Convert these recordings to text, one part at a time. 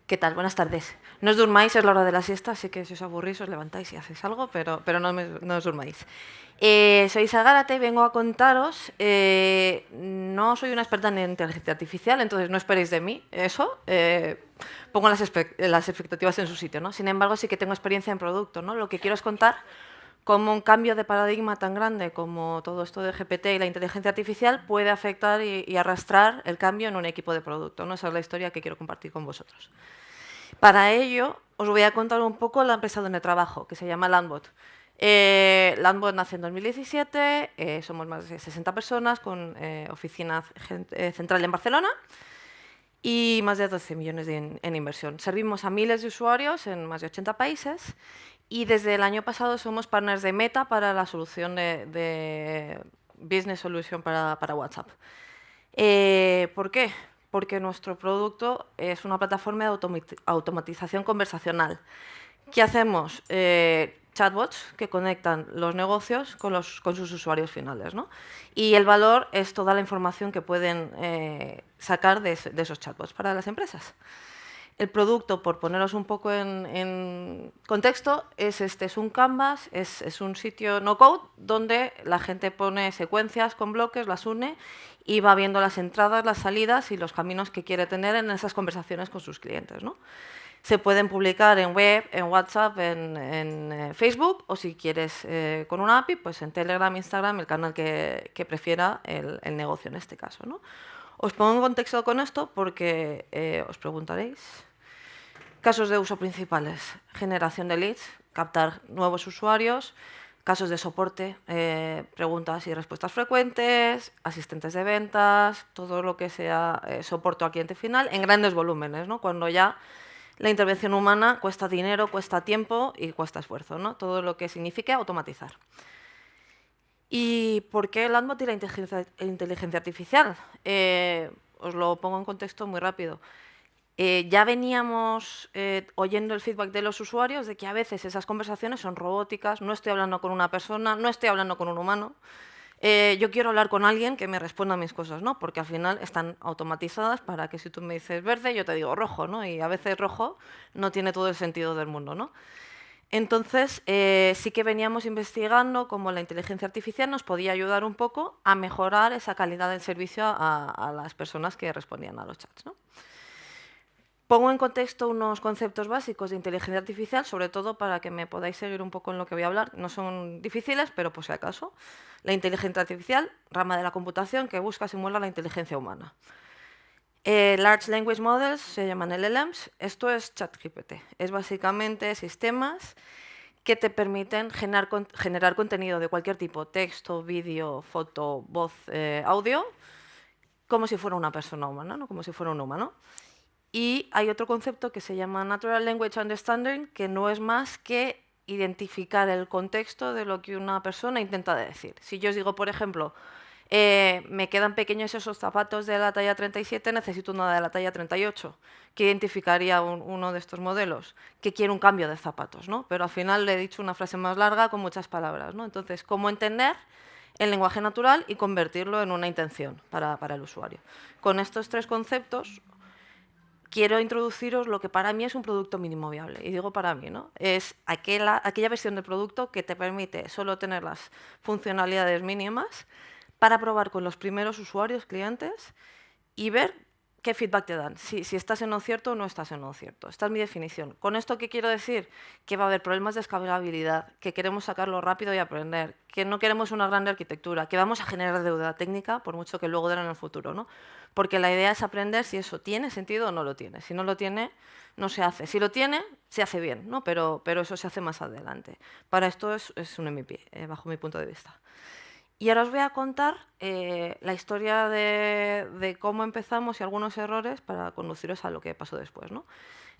¿Qué tal? Buenas tardes. No os durmáis, es la hora de la siesta, así que si os aburrís os levantáis y hacéis algo, pero no os durmáis. Soy Isa Gárate y vengo a contaros, no soy una experta en inteligencia artificial, entonces no esperéis de mí eso, pongo las expectativas en su sitio, ¿no? Sin embargo, sí que tengo experiencia en producto, ¿no? Lo que quiero es contar cómo un cambio de paradigma tan grande como todo esto de GPT y la inteligencia artificial puede afectar y arrastrar el cambio en un equipo de producto, ¿no? Esa es la historia que quiero compartir con vosotros. Para ello, os voy a contar un poco la empresa donde trabajo, que se llama Landbot. Landbot nace en 2017, somos más de 60 personas con oficina central en Barcelona y más de 12 millones en inversión. Servimos a miles de usuarios en más de 80 países y desde el año pasado somos partners de Meta para la solución de Business Solution para WhatsApp. ¿Por qué? Porque nuestro producto es una plataforma de automatización conversacional. ¿Qué hacemos? Chatbots que conectan los negocios con sus usuarios finales, ¿no? Y el valor es toda la información que pueden sacar de esos chatbots para las empresas. El producto, por poneros un poco en contexto, es un canvas, es un sitio no-code donde la gente pone secuencias con bloques, las une y va viendo las entradas, las salidas y los caminos que quiere tener en esas conversaciones con sus clientes, ¿no? Se pueden publicar en web, en WhatsApp, en Facebook o si quieres con una API, pues en Telegram, Instagram, el canal que prefiera el negocio en este caso, ¿no? Os pongo en contexto con esto porque os preguntaréis. Casos de uso principales: generación de leads, captar nuevos usuarios, casos de soporte, preguntas y respuestas frecuentes, asistentes de ventas, todo lo que sea soporte al cliente final en grandes volúmenes, ¿no? Cuando ya la intervención humana cuesta dinero, cuesta tiempo y cuesta esfuerzo, ¿no? Todo lo que signifique automatizar. ¿Y por qué Landbot y la inteligencia artificial? Os lo pongo en contexto muy rápido. Ya veníamos oyendo el feedback de los usuarios de que a veces esas conversaciones son robóticas, no estoy hablando con una persona, no estoy hablando con un humano. Yo quiero hablar con alguien que me responda a mis cosas, ¿no? Porque al final están automatizadas para que si tú me dices verde, yo te digo rojo, ¿no? Y a veces rojo no tiene todo el sentido del mundo, ¿no? Entonces, sí que veníamos investigando cómo la inteligencia artificial nos podía ayudar un poco a mejorar esa calidad del servicio a las personas que respondían a los chats, ¿no? Pongo en contexto unos conceptos básicos de inteligencia artificial, sobre todo para que me podáis seguir un poco en lo que voy a hablar. No son difíciles, pero por si acaso. La inteligencia artificial, rama de la computación que busca simular la inteligencia humana. Large Language Models se llaman LLMs. Esto es ChatGPT. Es básicamente sistemas que te permiten generar contenido de cualquier tipo: texto, vídeo, foto, voz, audio, como si fuera una persona humana, ¿no? Como si fuera un humano. Y hay otro concepto que se llama Natural Language Understanding, que no es más que identificar el contexto de lo que una persona intenta decir. Si yo os digo, por ejemplo, me quedan pequeños esos zapatos de la talla 37, necesito una de la talla 38, ¿qué identificaría uno de estos modelos? Que quiere un cambio de zapatos, ¿no? Pero al final le he dicho una frase más larga con muchas palabras, ¿no? Entonces, ¿cómo entender el lenguaje natural y convertirlo en una intención para el usuario? Con estos tres conceptos quiero introduciros lo que para mí es un producto mínimo viable. Y digo para mí, ¿no? Es aquella versión del producto que te permite solo tener las funcionalidades mínimas para probar con los primeros usuarios, clientes, y ver qué feedback te dan, si estás en lo cierto o no estás en lo cierto. Esta es mi definición. ¿Con esto qué quiero decir? Que va a haber problemas de escalabilidad, que queremos sacarlo rápido y aprender, que no queremos una grande arquitectura, que vamos a generar deuda técnica, por mucho que luego den en el futuro, ¿no? Porque la idea es aprender si eso tiene sentido o no lo tiene. Si no lo tiene, no se hace. Si lo tiene, se hace bien, ¿no? Pero eso se hace más adelante. Para esto es un MVP, bajo mi punto de vista. Y ahora os voy a contar la historia de cómo empezamos y algunos errores para conduciros a lo que pasó después, ¿no?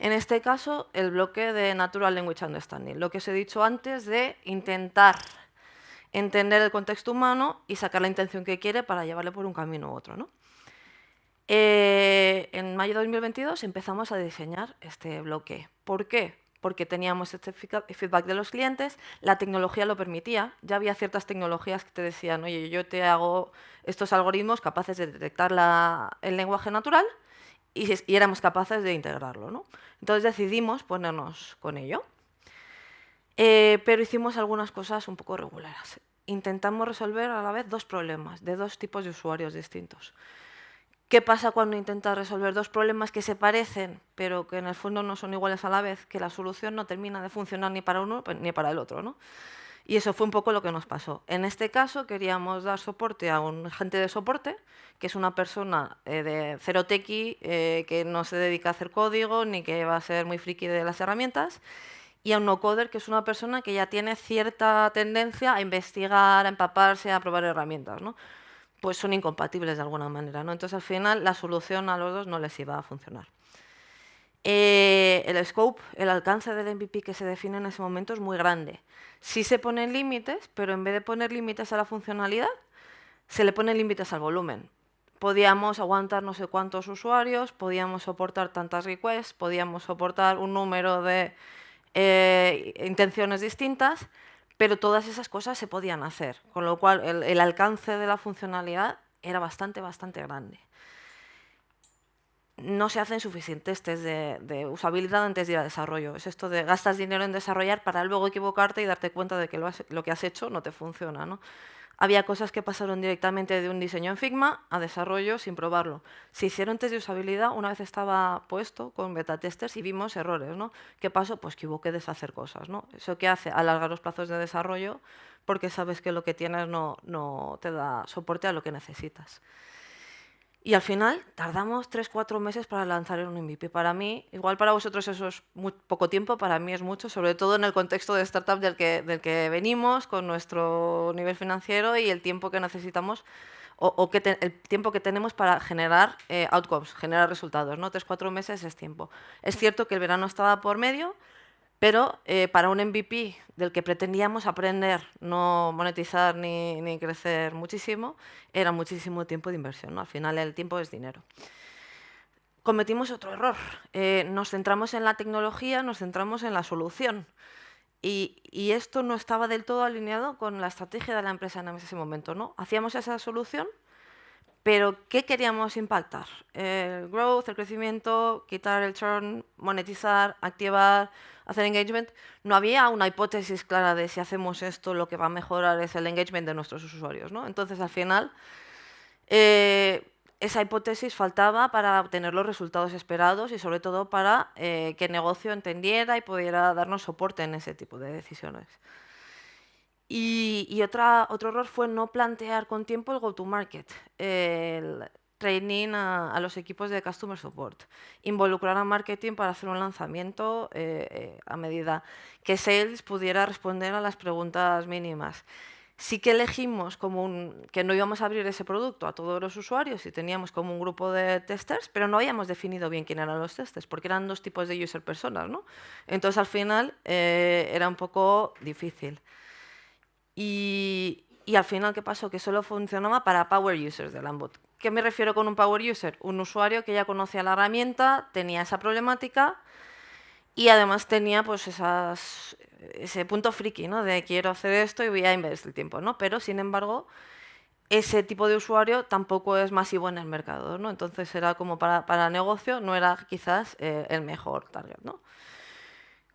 En este caso, el bloque de Natural Language Understanding, lo que os he dicho antes de intentar entender el contexto humano y sacar la intención que quiere para llevarle por un camino u otro, ¿no? En mayo de 2022 empezamos a diseñar este bloque. ¿Por qué? Porque teníamos este feedback de los clientes, la tecnología lo permitía, ya había ciertas tecnologías que te decían, oye, yo te hago estos algoritmos capaces de detectar el lenguaje natural y éramos capaces de integrarlo, ¿no? Entonces decidimos ponernos con ello. Pero hicimos algunas cosas un poco regulares. Intentamos resolver a la vez dos problemas de dos tipos de usuarios distintos. ¿Qué pasa cuando intentas resolver dos problemas que se parecen, pero que en el fondo no son iguales a la vez? Que la solución no termina de funcionar ni para uno ni para el otro, ¿no? Y eso fue un poco lo que nos pasó. En este caso queríamos dar soporte a un agente de soporte, que es una persona de cero tequi, que no se dedica a hacer código, ni que va a ser muy friki de las herramientas, y a un no-coder, que es una persona que ya tiene cierta tendencia a investigar, a empaparse, a probar herramientas, ¿no? Pues son incompatibles de alguna manera, ¿no? Entonces, al final, la solución a los dos no les iba a funcionar. El scope, el alcance del MVP que se define en ese momento es muy grande. Sí se ponen límites, pero en vez de poner límites a la funcionalidad, se le ponen límites al volumen. Podíamos aguantar no sé cuántos usuarios, podíamos soportar tantas requests, podíamos soportar un número de intenciones distintas, pero todas esas cosas se podían hacer, con lo cual el alcance de la funcionalidad era bastante grande. No se hacen suficientes test de usabilidad antes de ir a desarrollo. Es esto de gastas dinero en desarrollar para luego equivocarte y darte cuenta de que lo que has hecho no te funciona, ¿no? Había cosas que pasaron directamente de un diseño en Figma a desarrollo sin probarlo. Se hicieron test de usabilidad una vez estaba puesto con beta testers y vimos errores, ¿no? ¿Qué pasó? Pues que hubo que deshacer cosas, ¿no? ¿Eso qué hace? Alargar los plazos de desarrollo porque sabes que lo que tienes no te da soporte a lo que necesitas. Y al final tardamos 3-4 meses para lanzar un MVP. Para mí, igual para vosotros eso es muy poco tiempo, para mí es mucho, sobre todo en el contexto de startup del que venimos, con nuestro nivel financiero y el tiempo que necesitamos el tiempo que tenemos para generar outcomes, generar resultados, ¿no? 3-4 meses es tiempo. Es cierto que el verano estaba por medio, pero para un MVP del que pretendíamos aprender, no monetizar ni crecer muchísimo, era muchísimo tiempo de inversión, ¿no? Al final el tiempo es dinero. Cometimos otro error. Nos centramos en la tecnología, nos centramos en la solución. Y esto no estaba del todo alineado con la estrategia de la empresa en ese momento, ¿no? Hacíamos esa solución, pero ¿qué queríamos impactar? El growth, el crecimiento, quitar el churn, monetizar, activar, hacer engagement. No había una hipótesis clara de si hacemos esto, lo que va a mejorar es el engagement de nuestros usuarios, ¿no? Entonces, al final, esa hipótesis faltaba para obtener los resultados esperados y, sobre todo, para que el negocio entendiera y pudiera darnos soporte en ese tipo de decisiones. Y otro error fue no plantear con tiempo el go-to-market, el training a los equipos de Customer Support, involucrar a marketing para hacer un lanzamiento a medida, que Sales pudiera responder a las preguntas mínimas. Sí que elegimos que no íbamos a abrir ese producto a todos los usuarios y teníamos como un grupo de testers, pero no habíamos definido bien quién eran los testers, porque eran dos tipos de user personas, ¿no? Entonces, al final, era un poco difícil. Y al final, ¿qué pasó? Que solo funcionaba para power users de Lambot. ¿Qué me refiero con un power user? Un usuario que ya conocía la herramienta, tenía esa problemática y además tenía pues ese punto friki, ¿no? De quiero hacer esto y voy a invertir el tiempo, ¿no? Pero, sin embargo, ese tipo de usuario tampoco es masivo en el mercado, ¿no? Entonces era como para negocio, no era quizás el mejor target, ¿no?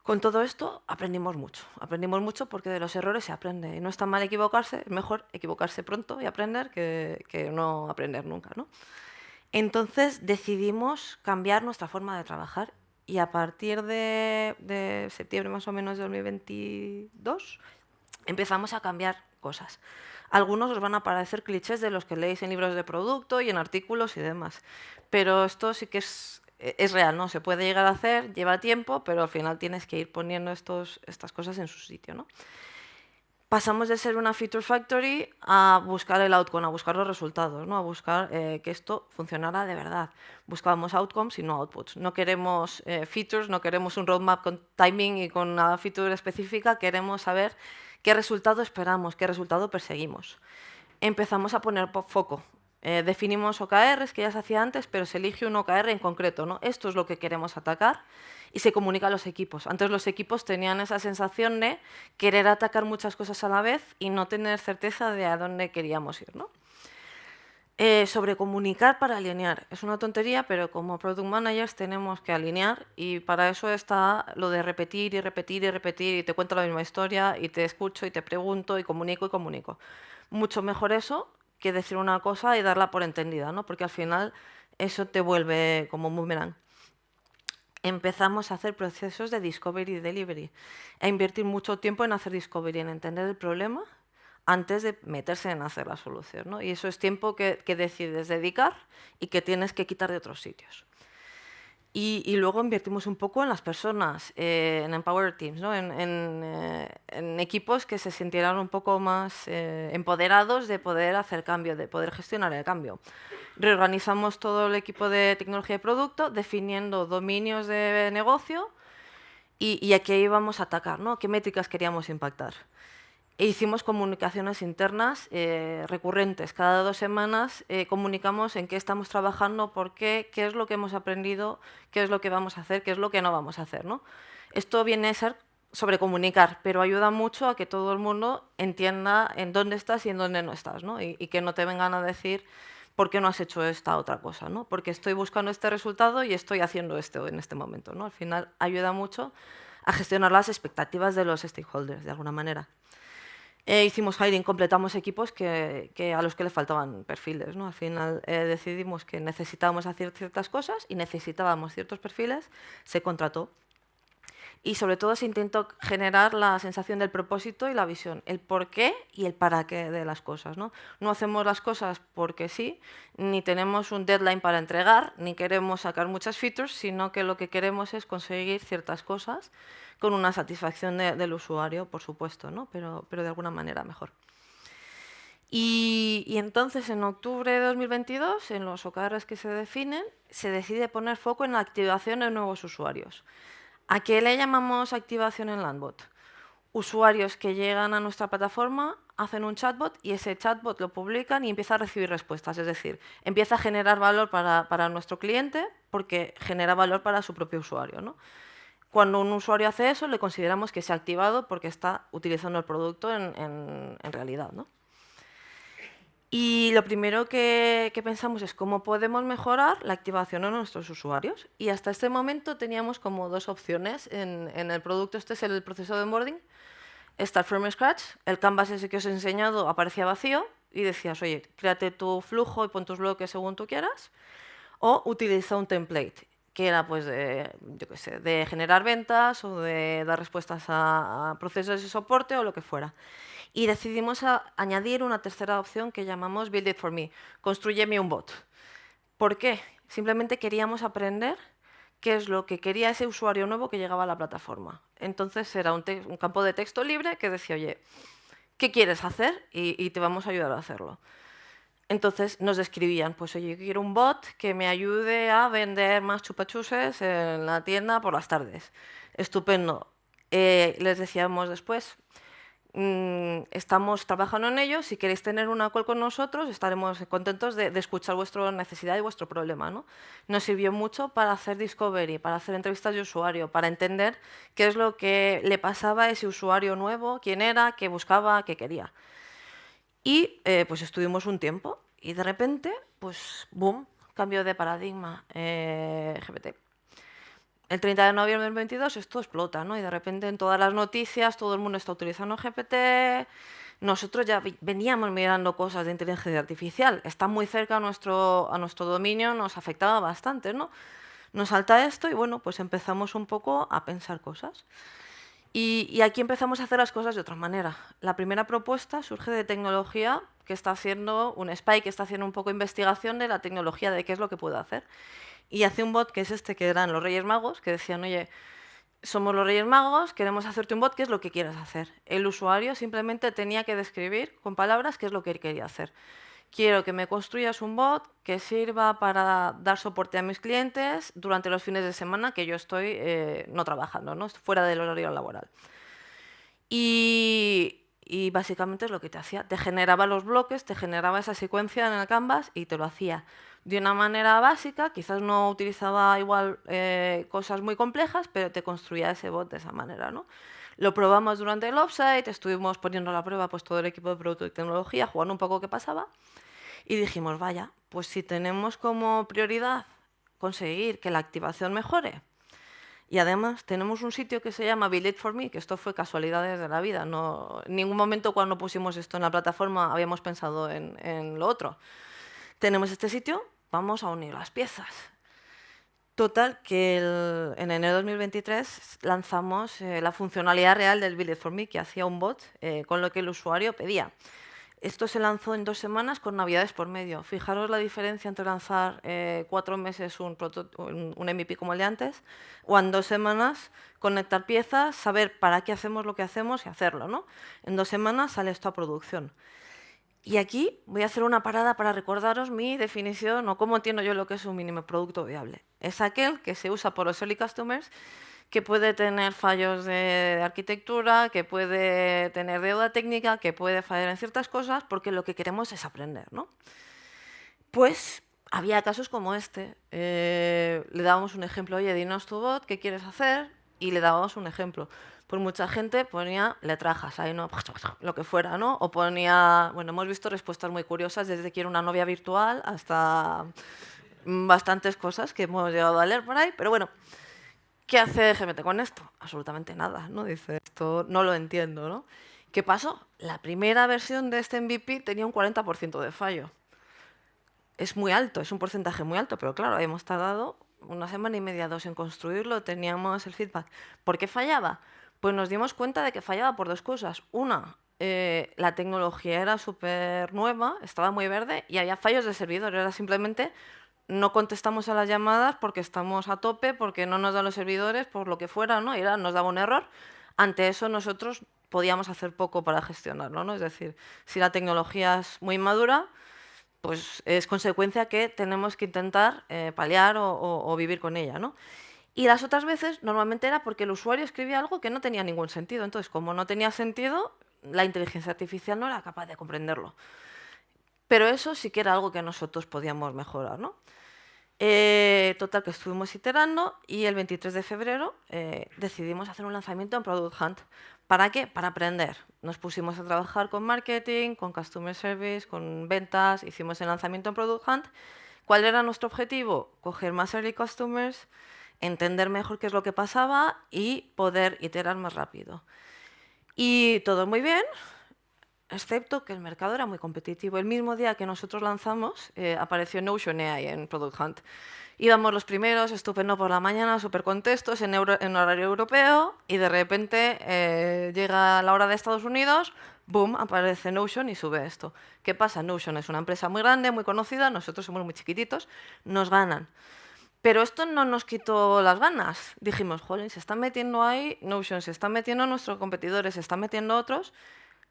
Con todo esto aprendimos mucho porque de los errores se aprende. Y no está mal equivocarse, es mejor equivocarse pronto y aprender que no aprender nunca, ¿no? Entonces decidimos cambiar nuestra forma de trabajar y a partir de septiembre más o menos de 2022 empezamos a cambiar cosas. Algunos os van a parecer clichés de los que leéis en libros de producto y en artículos y demás, pero esto sí que es real, ¿no? Se puede llegar a hacer, lleva tiempo, pero al final tienes que ir poniendo estas cosas en su sitio, ¿no? Pasamos de ser una feature factory a buscar el outcome, a buscar los resultados, ¿no? A buscar que esto funcionara de verdad. Buscábamos outcomes y no outputs. No queremos features, no queremos un roadmap con timing y con una feature específica, queremos saber qué resultado esperamos, qué resultado perseguimos. Empezamos a poner foco. Definimos OKRs, que ya se hacía antes, pero se elige un OKR en concreto, ¿no? Esto es lo que queremos atacar y se comunica a los equipos. Antes los equipos tenían esa sensación de querer atacar muchas cosas a la vez y no tener certeza de a dónde queríamos ir, ¿no? Sobre comunicar para alinear. Es una tontería, pero como product managers tenemos que alinear y para eso está lo de repetir y repetir y repetir y te cuento la misma historia y te escucho y te pregunto y comunico y comunico. Mucho mejor eso que decir una cosa y darla por entendida, ¿no? Porque al final eso te vuelve como un boomerang. Empezamos a hacer procesos de discovery y delivery, a invertir mucho tiempo en hacer discovery, en entender el problema antes de meterse en hacer la solución, ¿no? Y eso es tiempo que decides dedicar y que tienes que quitar de otros sitios. Y luego invertimos un poco en las personas, en Empower Teams, ¿no? En equipos que se sintieran un poco más empoderados de poder hacer cambio, de poder gestionar el cambio. Reorganizamos todo el equipo de tecnología y producto, definiendo dominios de negocio y a qué íbamos a atacar, ¿no? ¿Qué métricas queríamos impactar? E hicimos comunicaciones internas recurrentes. Cada 2 semanas comunicamos en qué estamos trabajando, por qué, qué es lo que hemos aprendido, qué es lo que vamos a hacer, qué es lo que no vamos a hacer, ¿no? Esto viene a ser sobre comunicar, pero ayuda mucho a que todo el mundo entienda en dónde estás y en dónde no estás, ¿no? Y que no te vengan a decir por qué no has hecho esta otra cosa, ¿no? Porque estoy buscando este resultado y estoy haciendo esto en este momento, ¿no? Al final ayuda mucho a gestionar las expectativas de los stakeholders, de alguna manera. Hicimos hiring, completamos equipos a los que le faltaban perfiles, ¿no? Al final decidimos que necesitábamos hacer ciertas cosas y necesitábamos ciertos perfiles, se contrató. Y sobre todo se intentó generar la sensación del propósito y la visión, el por qué y el para qué de las cosas, ¿no? No hacemos las cosas porque sí, ni tenemos un deadline para entregar, ni queremos sacar muchas features, sino que lo que queremos es conseguir ciertas cosas con una satisfacción del usuario, por supuesto, ¿no? Pero de alguna manera mejor. Y entonces, en octubre de 2022, en los OKRs que se definen, se decide poner foco en la activación de nuevos usuarios. ¿A qué le llamamos activación en Landbot? Usuarios que llegan a nuestra plataforma, hacen un chatbot y ese chatbot lo publican y empieza a recibir respuestas. Es decir, empieza a generar valor para nuestro cliente porque genera valor para su propio usuario, ¿no? Cuando un usuario hace eso, le consideramos que se ha activado porque está utilizando el producto en realidad, ¿no? Y lo primero que pensamos es cómo podemos mejorar la activación de nuestros usuarios. Y hasta este momento teníamos como 2 opciones en el producto. Este es el proceso de onboarding. Start from scratch. El canvas ese que os he enseñado aparecía vacío y decías, oye, créate tu flujo y pon tus bloques según tú quieras. O utiliza un template, que era pues yo qué sé, de generar ventas o de dar respuestas a procesos de soporte o lo que fuera. Y decidimos añadir una tercera opción que llamamos Build It For Me, construyeme un bot. ¿Por qué? Simplemente queríamos aprender qué es lo que quería ese usuario nuevo que llegaba a la plataforma. Entonces era un campo de texto libre que decía, oye, ¿qué quieres hacer? Y te vamos a ayudar a hacerlo. Entonces nos describían, pues oye, yo quiero un bot que me ayude a vender más chupachuses en la tienda por las tardes. Estupendo. Les decíamos después, estamos trabajando en ello. Si queréis tener una call con nosotros, estaremos contentos de escuchar vuestra necesidad y vuestro problema, ¿no? Nos sirvió mucho para hacer discovery, para hacer entrevistas de usuario, para entender qué es lo que le pasaba a ese usuario nuevo, quién era, qué buscaba, qué quería. Y pues estuvimos un tiempo y de repente, pues boom, cambio de paradigma, GPT. El 30 de noviembre del 22 esto explota, ¿no? Y de repente en todas las noticias todo el mundo está utilizando GPT. Nosotros ya veníamos mirando cosas de inteligencia artificial. Está muy cerca a nuestro dominio, nos afectaba bastante, ¿no? Nos salta esto y bueno, pues empezamos un poco a pensar cosas. Y aquí empezamos a hacer las cosas de otra manera. La primera propuesta surge de tecnología que está haciendo un SPY, que está haciendo un poco de investigación de la tecnología, de qué es lo que puede hacer. Y hace un bot que es este, que eran los Reyes Magos, que decían, oye, somos los Reyes Magos, queremos hacerte un bot, ¿qué es lo que quieres hacer? El usuario simplemente tenía que describir con palabras qué es lo que él quería hacer. Quiero que me construyas un bot que sirva para dar soporte a mis clientes durante los fines de semana que yo estoy no trabajando, ¿no? Fuera del horario laboral. Y básicamente es lo que te hacía. Te generaba los bloques, te generaba esa secuencia en el canvas y te lo hacía de una manera básica. Quizás no utilizaba igual cosas muy complejas, pero te construía ese bot de esa manera, ¿no? Lo probamos durante el offsite, estuvimos poniendo a la prueba pues, todo el equipo de producto y tecnología, jugando un poco qué pasaba. Y dijimos, vaya, pues si tenemos como prioridad conseguir que la activación mejore, y además tenemos un sitio que se llama Build It For Me, que esto fue casualidades de la vida. No, en ningún momento cuando pusimos esto en la plataforma habíamos pensado en lo otro. Tenemos este sitio, vamos a unir las piezas. Total, que en enero de 2023 lanzamos la funcionalidad real del Build It For Me, que hacía un bot con lo que el usuario pedía. Esto se lanzó en 2 semanas con navidades por medio. Fijaros la diferencia entre lanzar 4 meses un MVP como el de antes, o en 2 semanas conectar piezas, saber para qué hacemos lo que hacemos y hacerlo, ¿no? En 2 semanas sale esto a producción. Y aquí voy a hacer una parada para recordaros mi definición o cómo entiendo yo lo que es un mínimo producto viable. Es aquel que se usa por los early customers, que puede tener fallos de arquitectura, que puede tener deuda técnica, que puede fallar en ciertas cosas, porque lo que queremos es aprender, ¿no? Pues había casos como este. Le dábamos un ejemplo, oye, dinos tu bot, ¿qué quieres hacer? Y le dábamos un ejemplo. Pues mucha gente ponía letrajas, ahí no, lo que fuera, ¿no? O ponía, bueno, hemos visto respuestas muy curiosas, desde quiero una novia virtual hasta bastantes cosas que hemos llegado a leer por ahí, pero bueno, ¿qué hace GPT con esto? Absolutamente nada, ¿no? Dice, esto no lo entiendo, ¿no? ¿Qué pasó? La primera versión de este MVP tenía un 40% de fallo. Es muy alto, es un porcentaje muy alto, pero claro, hemos tardado 1 semana y media, 2 en construirlo, teníamos el feedback. ¿Por qué fallaba? Pues nos dimos cuenta de que fallaba por 2 cosas. Una, la tecnología era súper nueva, estaba muy verde y había fallos de servidor. Era simplemente no contestamos a las llamadas porque estamos a tope, porque no nos dan los servidores, por lo que fuera, ¿no? Nos daba un error. Ante eso nosotros podíamos hacer poco para gestionarlo, ¿no? Es decir, si la tecnología es muy madura, pues es consecuencia que tenemos que intentar paliar o vivir con ella, ¿no? Y las otras veces normalmente era porque el usuario escribía algo que no tenía ningún sentido. Entonces, como no tenía sentido, la inteligencia artificial no era capaz de comprenderlo. Pero eso sí que era algo que nosotros podíamos mejorar, ¿no? Total, que estuvimos iterando y el 23 de febrero decidimos hacer un lanzamiento en Product Hunt. ¿Para qué? Para aprender. Nos pusimos a trabajar con marketing, con customer service, con ventas, hicimos el lanzamiento en Product Hunt. ¿Cuál era nuestro objetivo? Coger más early customers, entender mejor qué es lo que pasaba y poder iterar más rápido. Y todo muy bien, excepto que el mercado era muy competitivo. El mismo día que nosotros lanzamos, apareció Notion AI en Product Hunt. Íbamos los primeros, estupendo por la mañana, súper contentos, en horario europeo, y de repente llega la hora de Estados Unidos, boom, aparece Notion y sube esto. ¿Qué pasa? Notion es una empresa muy grande, muy conocida, nosotros somos muy chiquititos, nos ganan. Pero esto no nos quitó las ganas. Dijimos, jolín, se están metiendo ahí Notion, se están metiendo nuestros competidores, se están metiendo otros,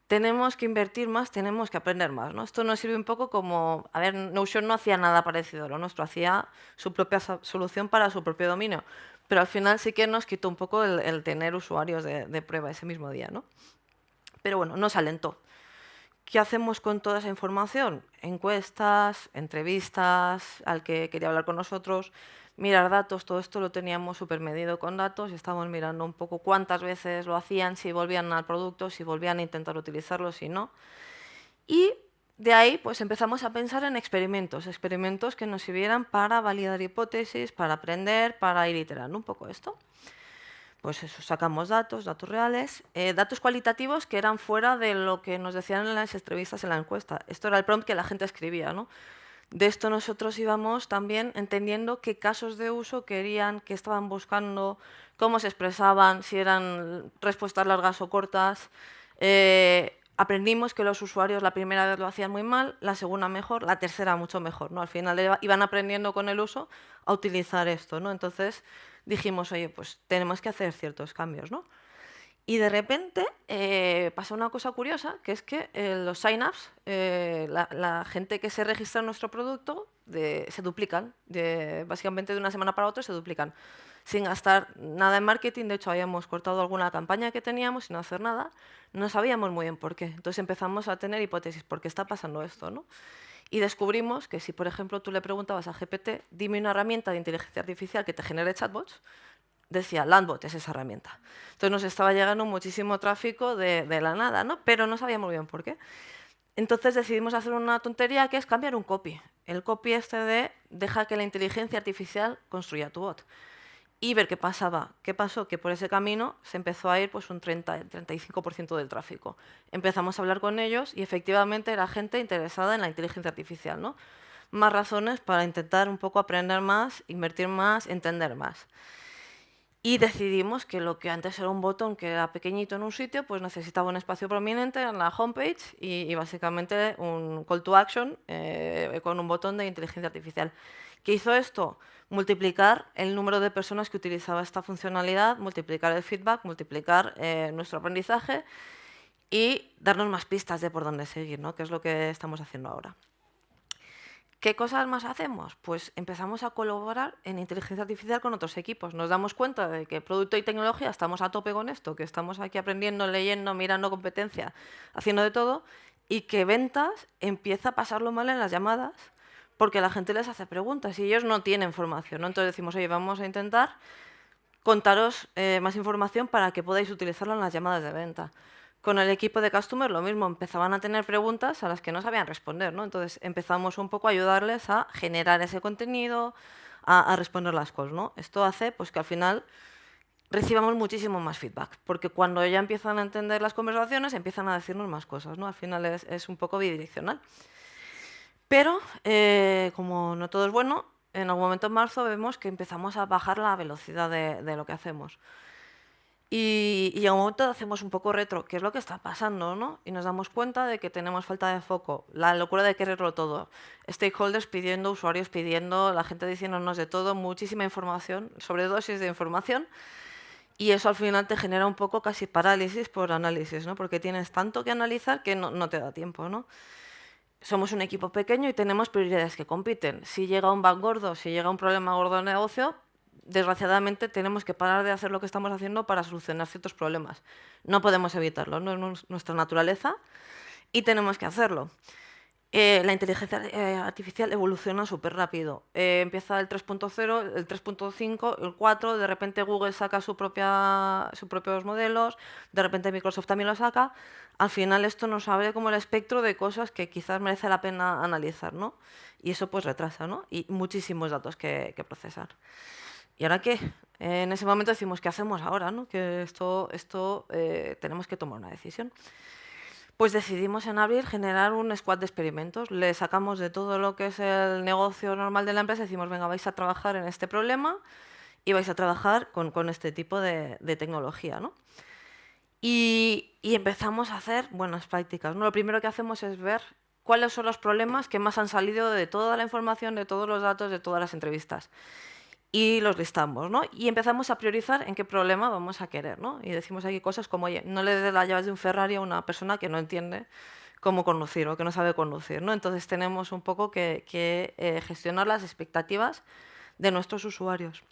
tenemos que invertir más, tenemos que aprender más, ¿no? Esto nos sirve un poco como, a ver, Notion no hacía nada parecido a lo nuestro, hacía su propia solución para su propio dominio, pero al final sí que nos quitó un poco el tener usuarios de prueba ese mismo día, ¿no? Pero bueno, nos alentó. ¿Qué hacemos con toda esa información? Encuestas, entrevistas, al que quería hablar con nosotros, mirar datos, todo esto lo teníamos súper medido con datos y estábamos mirando un poco cuántas veces lo hacían, si volvían al producto, si volvían a intentar utilizarlo, si no. Y de ahí pues empezamos a pensar en experimentos, experimentos que nos sirvieran para validar hipótesis, para aprender, para ir iterando un poco esto. Pues eso, sacamos datos, datos reales, datos cualitativos que eran fuera de lo que nos decían en las entrevistas en la encuesta. Esto era el prompt que la gente escribía, ¿no? De esto nosotros íbamos también entendiendo qué casos de uso querían, qué estaban buscando, cómo se expresaban, si eran respuestas largas o cortas. Aprendimos que los usuarios la primera vez lo hacían muy mal, la segunda mejor, la tercera mucho mejor, ¿no? Al final iban aprendiendo con el uso a utilizar esto, ¿no? Entonces dijimos, oye, pues tenemos que hacer ciertos cambios, ¿no? Y de repente pasa una cosa curiosa, que es que los sign-ups, la gente que se registra en nuestro producto, se duplican. Básicamente de una semana para otra se duplican. Sin gastar nada en marketing, de hecho habíamos cortado alguna campaña que teníamos sin hacer nada. No sabíamos muy bien por qué. Entonces empezamos a tener hipótesis, ¿por qué está pasando esto, ¿no? Y descubrimos que si, por ejemplo, tú le preguntabas a GPT, dime una herramienta de inteligencia artificial que te genere chatbots, decía, Landbot es esa herramienta. Entonces nos estaba llegando muchísimo tráfico de la nada, ¿no? Pero no sabíamos bien por qué. Entonces decidimos hacer una tontería que es cambiar un copy. El copy este de deja que la inteligencia artificial construya tu bot. Y ver qué pasaba. ¿Qué pasó? Que por ese camino se empezó a ir pues, un 30-35% del tráfico. Empezamos a hablar con ellos y efectivamente era gente interesada en la inteligencia artificial, ¿no? Más razones para intentar un poco aprender más, invertir más, entender más. Y decidimos que lo que antes era un botón que era pequeñito en un sitio, pues necesitaba un espacio prominente en la homepage y básicamente un call to action con un botón de inteligencia artificial. ¿Qué hizo esto? Multiplicar el número de personas que utilizaba esta funcionalidad, multiplicar el feedback, multiplicar nuestro aprendizaje y darnos más pistas de por dónde seguir, ¿no? Que es lo que estamos haciendo ahora. ¿Qué cosas más hacemos? Pues empezamos a colaborar en inteligencia artificial con otros equipos. Nos damos cuenta de que producto y tecnología estamos a tope con esto, que estamos aquí aprendiendo, leyendo, mirando competencia, haciendo de todo, y que ventas empieza a pasarlo mal en las llamadas porque la gente les hace preguntas y ellos no tienen formación, ¿no? Entonces decimos, oye, vamos a intentar contaros más información para que podáis utilizarlo en las llamadas de venta. Con el equipo de Customer lo mismo, empezaban a tener preguntas a las que no sabían responder, ¿no? Entonces empezamos un poco a ayudarles a generar ese contenido, a responder las calls, ¿no? Esto hace pues, que al final recibamos muchísimo más feedback, porque cuando ya empiezan a entender las conversaciones, empiezan a decirnos más cosas, ¿no? Al final es un poco bidireccional. Pero, como no todo es bueno, en algún momento en marzo vemos que empezamos a bajar la velocidad de lo que hacemos. Y en un momento hacemos un poco retro, ¿qué es lo que está pasando? ¿No? Y nos damos cuenta de que tenemos falta de foco, la locura de quererlo todo. Stakeholders pidiendo, usuarios pidiendo, la gente diciéndonos de todo, muchísima información, sobredosis de información. Y eso al final te genera un poco casi parálisis por análisis, ¿no? Porque tienes tanto que analizar que no te da tiempo, ¿no? Somos un equipo pequeño y tenemos prioridades que compiten. Si llega un bug gordo, si llega un problema gordo de negocio, desgraciadamente tenemos que parar de hacer lo que estamos haciendo para solucionar ciertos problemas. No podemos evitarlo, no es nuestra naturaleza y tenemos que hacerlo. La inteligencia artificial evoluciona súper rápido. Empieza el 3.0, el 3.5, el 4, de repente Google saca sus propios modelos, de repente Microsoft también lo saca. Al final esto nos abre como el espectro de cosas que quizás merece la pena analizar, ¿no? Y eso pues retrasa, ¿no? Y muchísimos datos que procesar. ¿Y ahora qué? En ese momento decimos, ¿qué hacemos ahora? ¿No? Que esto tenemos que tomar una decisión. Pues decidimos en abril generar un squad de experimentos. Le sacamos de todo lo que es el negocio normal de la empresa y decimos, venga, vais a trabajar en este problema y vais a trabajar con este tipo de tecnología, ¿no? Y empezamos a hacer buenas prácticas, ¿no? Lo primero que hacemos es ver cuáles son los problemas que más han salido de toda la información, de todos los datos, de todas las entrevistas. Y los listamos, ¿no? Y empezamos a priorizar en qué problema vamos a querer, ¿no? Y decimos aquí cosas como, oye, no le des las llaves de un Ferrari a una persona que no entiende cómo conducir o que no sabe conducir, ¿no? Entonces tenemos un poco que gestionar las expectativas de nuestros usuarios.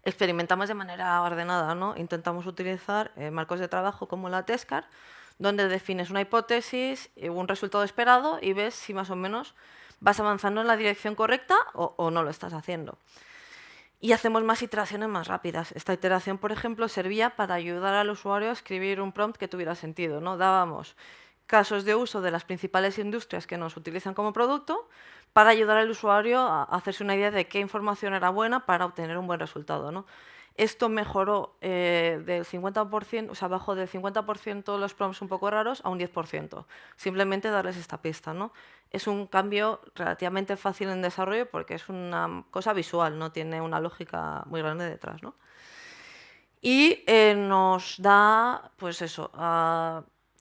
Experimentamos de manera ordenada, ¿no? Intentamos utilizar marcos de trabajo como la TESCAR, donde defines una hipótesis, un resultado esperado y ves si más o menos vas avanzando en la dirección correcta o no lo estás haciendo. Y hacemos más iteraciones más rápidas. Esta iteración, por ejemplo, servía para ayudar al usuario a escribir un prompt que tuviera sentido, ¿no? Dábamos casos de uso de las principales industrias que nos utilizan como producto para ayudar al usuario a hacerse una idea de qué información era buena para obtener un buen resultado, ¿no? Esto mejoró del 50%, o sea, bajó del 50% los prompts un poco raros a un 10%. Simplemente darles esta pista, ¿no? Es un cambio relativamente fácil en desarrollo porque es una cosa visual, no tiene una lógica muy grande detrás, ¿no? Y nos da, pues eso,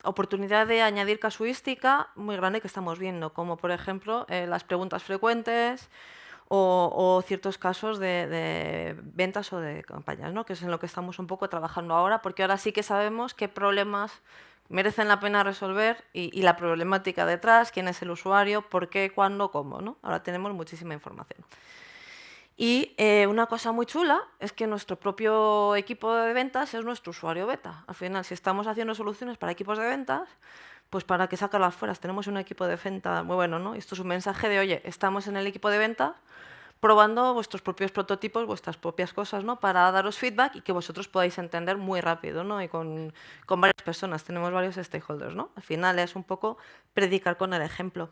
oportunidad de añadir casuística muy grande que estamos viendo, como por ejemplo las preguntas frecuentes o ciertos casos de ventas o de campañas, ¿no? Que es en lo que estamos un poco trabajando ahora, porque ahora sí que sabemos qué problemas merecen la pena resolver y la problemática detrás, quién es el usuario, por qué, cuándo, cómo, ¿no? Ahora tenemos muchísima información. Y una cosa muy chula es que nuestro propio equipo de ventas es nuestro usuario beta. Al final, si estamos haciendo soluciones para equipos de ventas, pues para que sacarlas fuera. Tenemos un equipo de venta muy bueno, ¿no? Esto es un mensaje de, oye, estamos en el equipo de ventas probando vuestros propios prototipos, vuestras propias cosas, ¿no? Para daros feedback y que vosotros podáis entender muy rápido, ¿no? Y con varias personas, tenemos varios stakeholders, ¿no? Al final es un poco predicar con el ejemplo.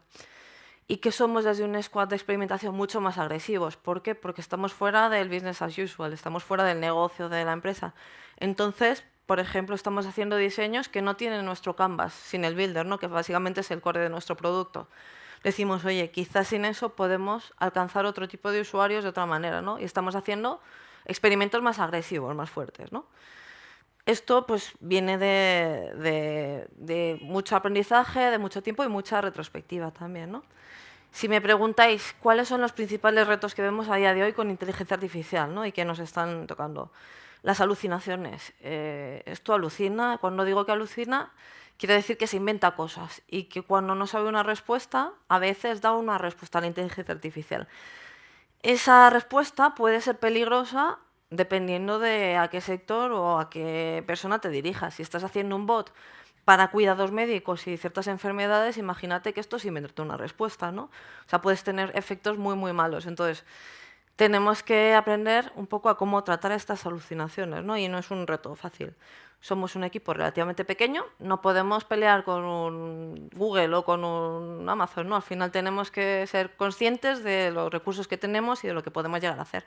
Y que somos desde un squad de experimentación mucho más agresivos. ¿Por qué? Porque estamos fuera del business as usual, estamos fuera del negocio de la empresa. Entonces, por ejemplo, estamos haciendo diseños que no tienen nuestro canvas, sin el builder, ¿no? Que básicamente es el core de nuestro producto. Decimos, oye, quizás sin eso podemos alcanzar otro tipo de usuarios de otra manera, ¿no? Y estamos haciendo experimentos más agresivos, más fuertes, ¿no? Esto pues viene de mucho aprendizaje, de mucho tiempo y mucha retrospectiva también, ¿no? Si me preguntáis cuáles son los principales retos que vemos a día de hoy con inteligencia artificial, ¿no? Y que nos están tocando, las alucinaciones. Esto alucina, cuando digo que alucina, quiere decir que se inventa cosas y que cuando no sabe una respuesta, a veces da una respuesta a la inteligencia artificial. Esa respuesta puede ser peligrosa dependiendo de a qué sector o a qué persona te dirijas. Si estás haciendo un bot para cuidados médicos y ciertas enfermedades, imagínate que esto es inventarte una respuesta, ¿no? O sea, puedes tener efectos muy, muy malos. Entonces, tenemos que aprender un poco a cómo tratar estas alucinaciones, ¿no? Y no es un reto fácil. Somos un equipo relativamente pequeño, no podemos pelear con un Google o con un Amazon, ¿no? Al final tenemos que ser conscientes de los recursos que tenemos y de lo que podemos llegar a hacer.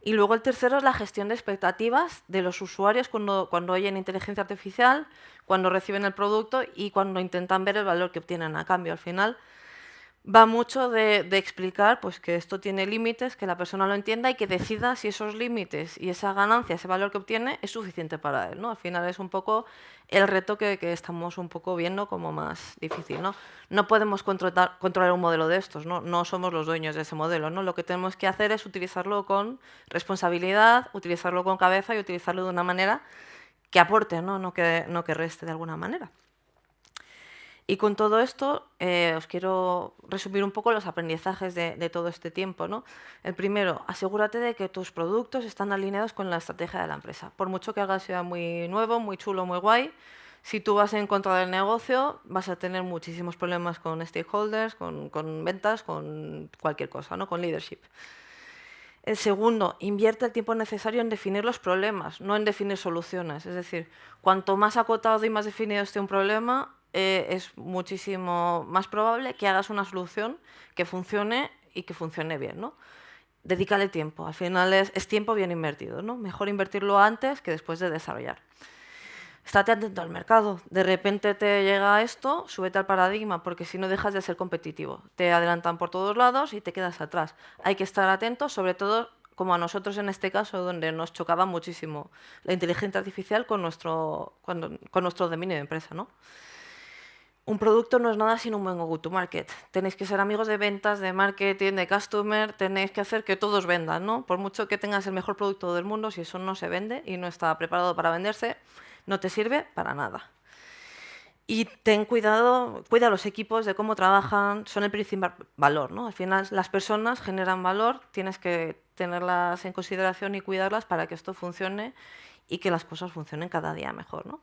Y luego el tercero es la gestión de expectativas de los usuarios cuando oyen inteligencia artificial, cuando reciben el producto y cuando intentan ver el valor que obtienen a cambio. Al final va mucho de explicar pues, que esto tiene límites, que la persona lo entienda y que decida si esos límites y esa ganancia, ese valor que obtiene, es suficiente para él, ¿no? Al final es un poco el reto que estamos un poco viendo como más difícil, ¿no? No podemos controlar un modelo de estos, ¿no? No somos los dueños de ese modelo, ¿no? Lo que tenemos que hacer es utilizarlo con responsabilidad, utilizarlo con cabeza y utilizarlo de una manera que aporte, ¿no? No que reste de alguna manera. Y con todo esto os quiero resumir un poco los aprendizajes de todo este tiempo, ¿no? El primero, asegúrate de que tus productos están alineados con la estrategia de la empresa. Por mucho que algo sea muy nuevo, muy chulo, muy guay, si tú vas en contra del negocio, vas a tener muchísimos problemas con stakeholders, con ventas, con cualquier cosa, ¿no? Con leadership. El segundo, invierte el tiempo necesario en definir los problemas, no en definir soluciones. Es decir, cuanto más acotado y más definido esté un problema, es muchísimo más probable que hagas una solución que funcione y que funcione bien, ¿no? Dedícale tiempo. Al final es tiempo bien invertido, ¿no? Mejor invertirlo antes que después de desarrollar. Estate atento al mercado. De repente te llega esto, súbete al paradigma, porque si no dejas de ser competitivo. Te adelantan por todos lados y te quedas atrás. Hay que estar atentos, sobre todo como a nosotros en este caso, donde nos chocaba muchísimo la inteligencia artificial con nuestro dominio de empresa, ¿no? Un producto no es nada sin un buen go-to-market. Tenéis que ser amigos de ventas, de marketing, de customer, tenéis que hacer que todos vendan, ¿no? Por mucho que tengas el mejor producto del mundo, si eso no se vende y no está preparado para venderse, no te sirve para nada. Y ten cuidado, cuida a los equipos de cómo trabajan, son el principal valor, ¿no? Al final las personas generan valor, tienes que tenerlas en consideración y cuidarlas para que esto funcione y que las cosas funcionen cada día mejor, ¿no?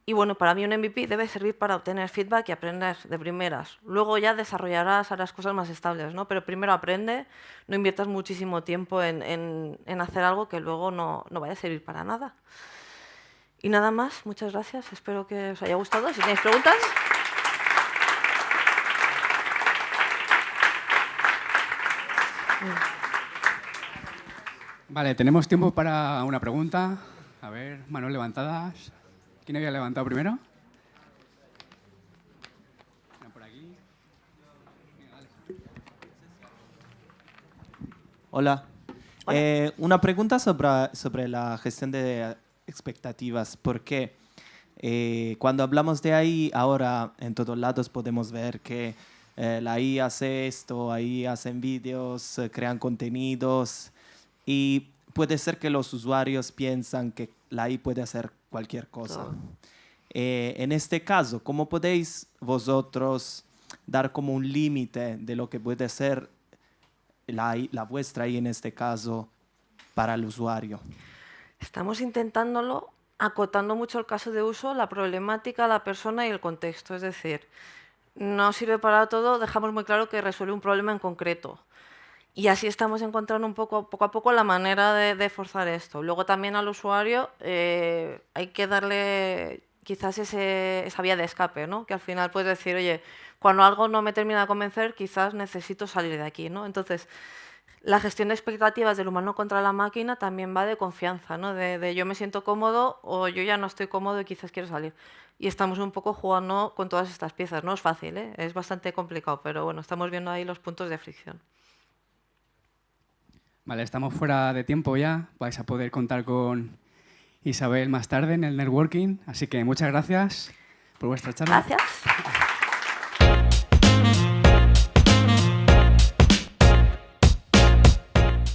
Y bueno, para mí un MVP debe servir para obtener feedback y aprender de primeras. Luego ya desarrollarás, harás cosas más estables, ¿no? Pero primero aprende, no inviertas muchísimo tiempo en hacer algo que luego no vaya a servir para nada. Y nada más, muchas gracias, espero que os haya gustado. Si tenéis preguntas. Vale, tenemos tiempo para una pregunta. A ver, manos levantadas. ¿Quién había levantado primero? Por aquí. Hola. Hola. Una pregunta sobre la gestión de expectativas, porque cuando hablamos de ahí, ahora en todos lados podemos ver que la IA hace esto, ahí hacen vídeos, crean contenidos y puede ser que los usuarios piensan que la IA puede hacer cualquier cosa. En este caso, ¿cómo podéis vosotros dar como un límite de lo que puede ser la vuestra IA en este caso para el usuario? Estamos intentándolo, acotando mucho el caso de uso, la problemática, la persona y el contexto. Es decir, no sirve para todo, dejamos muy claro que resuelve un problema en concreto. Y así estamos encontrando poco a poco la manera de forzar esto. Luego también al usuario hay que darle quizás esa vía de escape, ¿no? Que al final puedes decir, oye, cuando algo no me termina de convencer, quizás necesito salir de aquí, ¿no? Entonces, la gestión de expectativas del humano contra la máquina también va de confianza, ¿no? De yo me siento cómodo o yo ya no estoy cómodo y quizás quiero salir. Y estamos un poco jugando con todas estas piezas. No es fácil, ¿eh? Es bastante complicado, pero bueno, estamos viendo ahí los puntos de fricción. Vale, estamos fuera de tiempo ya. Vais a poder contar con Isabel más tarde en el networking. Así que muchas gracias por vuestra charla. Gracias.